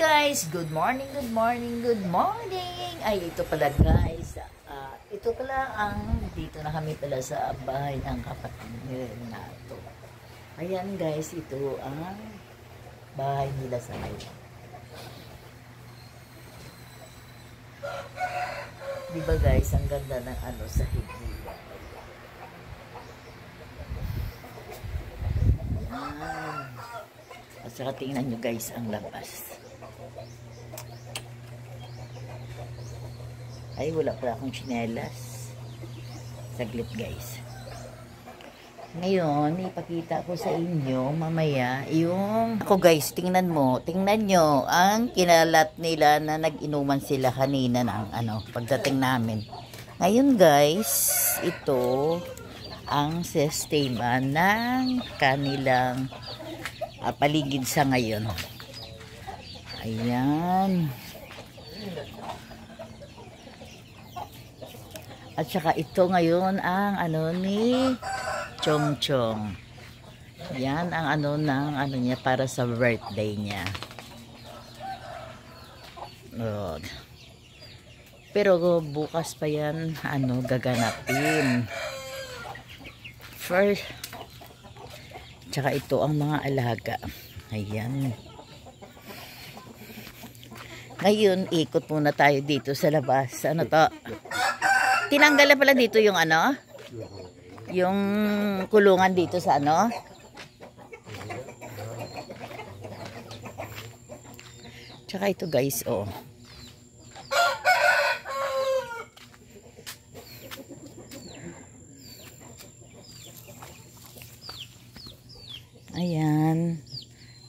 guys, good morning, good morning, good morning. Ay, ito pala guys. Ito pala dito na kami pala sa bahay ng kapatid ni Renato. Ayan guys, ito ang bahay nila sa ngayon. Diba guys, ang ganda ng sa higila. Ayan. At saka tingnan nyo guys ang labas. Ay, wala pa akong tsinelas. Saglit guys. Ngayon, ipakita ko sa inyo mamaya yung... Ako guys, tingnan mo. Tingnan nyo ang kinalat nila na nag-inuman sila kanina ng pagdating namin. Ngayon guys, ito ang sistema ng kanilang paligid sa ngayon. Ayan. At saka ito ngayon ang ni Chong Chong. Yan ang niya para sa birthday niya. Oh. Pero bukas pa yan gaganapin. First, tsaka ito ang mga alaga. Ayan. Ngayon, ikot muna tayo dito sa labas. Ano to? Tinanggal na pala dito yung yung kulungan dito sa Tsaka ito guys, oh. Ayan.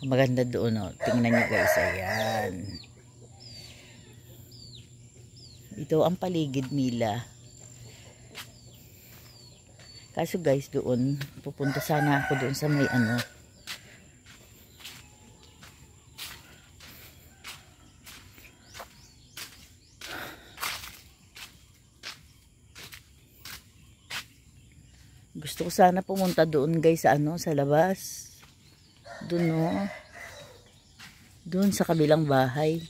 Maganda doon, oh. Tingnan nyo guys, ayan. Ito ang paligid nila. Kaso guys, doon, pupunta sana ako doon sa may Gusto ko sana pumunta doon guys sa sa labas. Doon, no. Doon sa kabilang bahay.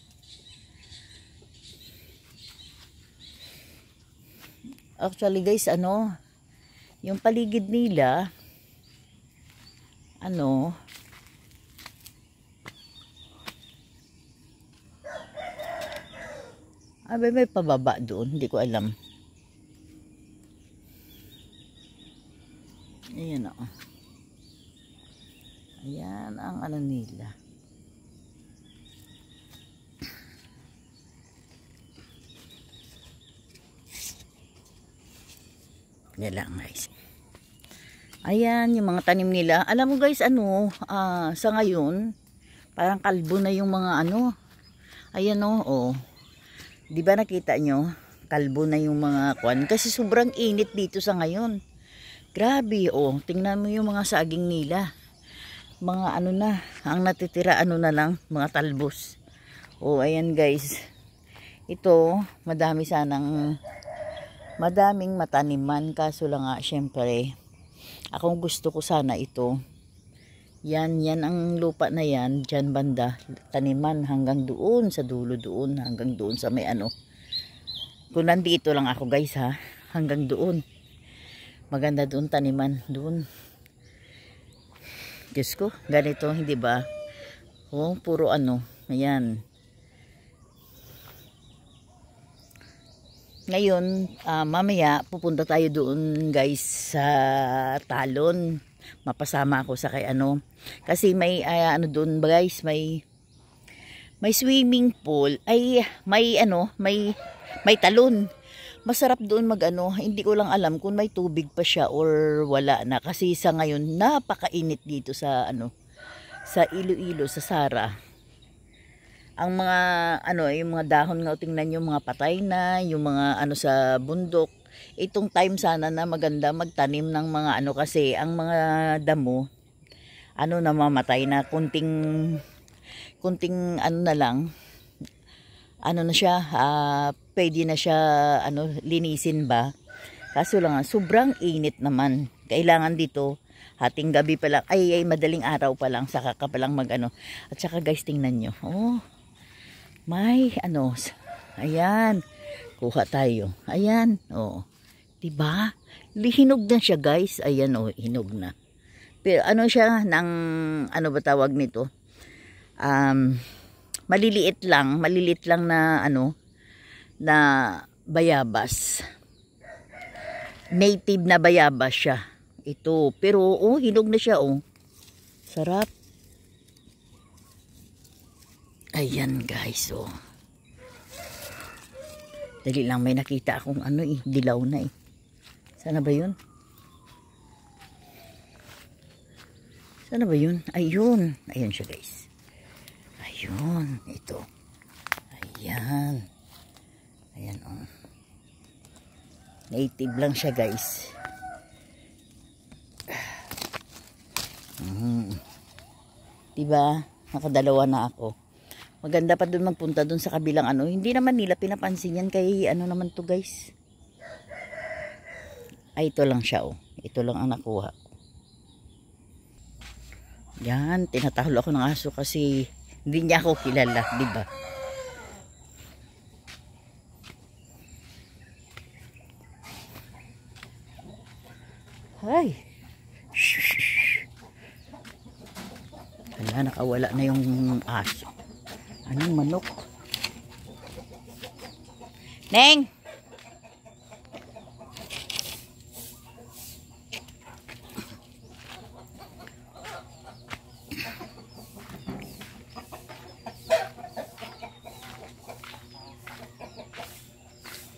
Actually guys, yung paligid nila, may pababa doon, hindi ko alam. Ayan o. Ayan ang nila. Yan lang guys. Ayan yung mga tanim nila. Alam mo guys sa ngayon parang kalbo na yung mga Ayan oh. Di ba nakita nyo? Kalbo na yung mga kwan. Kasi sobrang init dito sa ngayon. Grabe oh. Tingnan mo yung mga saging nila. Mga na. Ang natitira na lang. Mga talbos. Oh ayan guys. Ito madaming mataniman, kaso lang syempre akong gusto ko sana ito. Yan ang lupa na yan, dyan banda, taniman hanggang doon sa dulo doon, hanggang doon sa may Kung nandito lang ako guys hanggang doon. Maganda doon taniman, doon. Diyos ko, ganito, hindi ba? Oh, puro ayan. Ngayon, mamaya pupunta tayo doon guys sa Talon. Mapasama ako sa kay Kasi may doon guys, may swimming pool. Ay may talon. Masarap doon hindi ko lang alam kung may tubig pa siya or wala na, kasi sa ngayon napakainit dito sa sa Iloilo, sa Sara. Ang mga yung mga dahon nga, tingnan nyo, mga patay na, yung mga sa bundok. Itong time sana na maganda magtanim ng mga kasi ang mga damo namamatay na, kunting na lang. Na siya, pwede na siya linisin ba. Kaso lang sobrang init naman. Kailangan dito hating gabi pa lang, ay madaling araw pa lang, saka ka pa lang At saka guys, tingnan nyo. Oh, may ano, ayan, kuha tayo. Ayan, oh. Diba? Hinog na siya guys. Ayan oh, hinog na. Pero ano siya, ng, ano ba tawag nito? Maliliit lang na ano, na bayabas. Native na bayabas siya. Ito, pero oh, hinog na siya oh. Sarap. Ayan guys oh. Dali lang, may nakita akong ano eh, dilaw na eh. Sana ba yun? Sana ba yun? Ayun. Ayun siya guys. Ayun. Ito. Ayan. Ayan oh. Native lang siya guys. Diba? Nakadalawa na ako. Maganda pa dun magpunta dun sa kabilang ano. Hindi naman nila pinapansin yan. Kay ano naman to guys. Ay ito lang siya oh. Ito lang ang nakuha. Yan. Tinatahol ako ng aso kasi hindi niya ako kilala. Diba? Ay. Shh. Wala, nakawala na yung aso. Anong manok? Neng!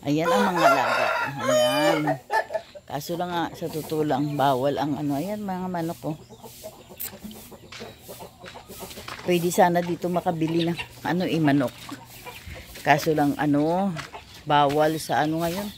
Ayan ang mga alaga. Ayan. Kaso lang nga, sa totoo lang, bawal ang ano. Ayan mga manok ko. Oh. Pwede sana dito makabili ng ano manok. Kaso lang ano, bawal sa ano ngayon.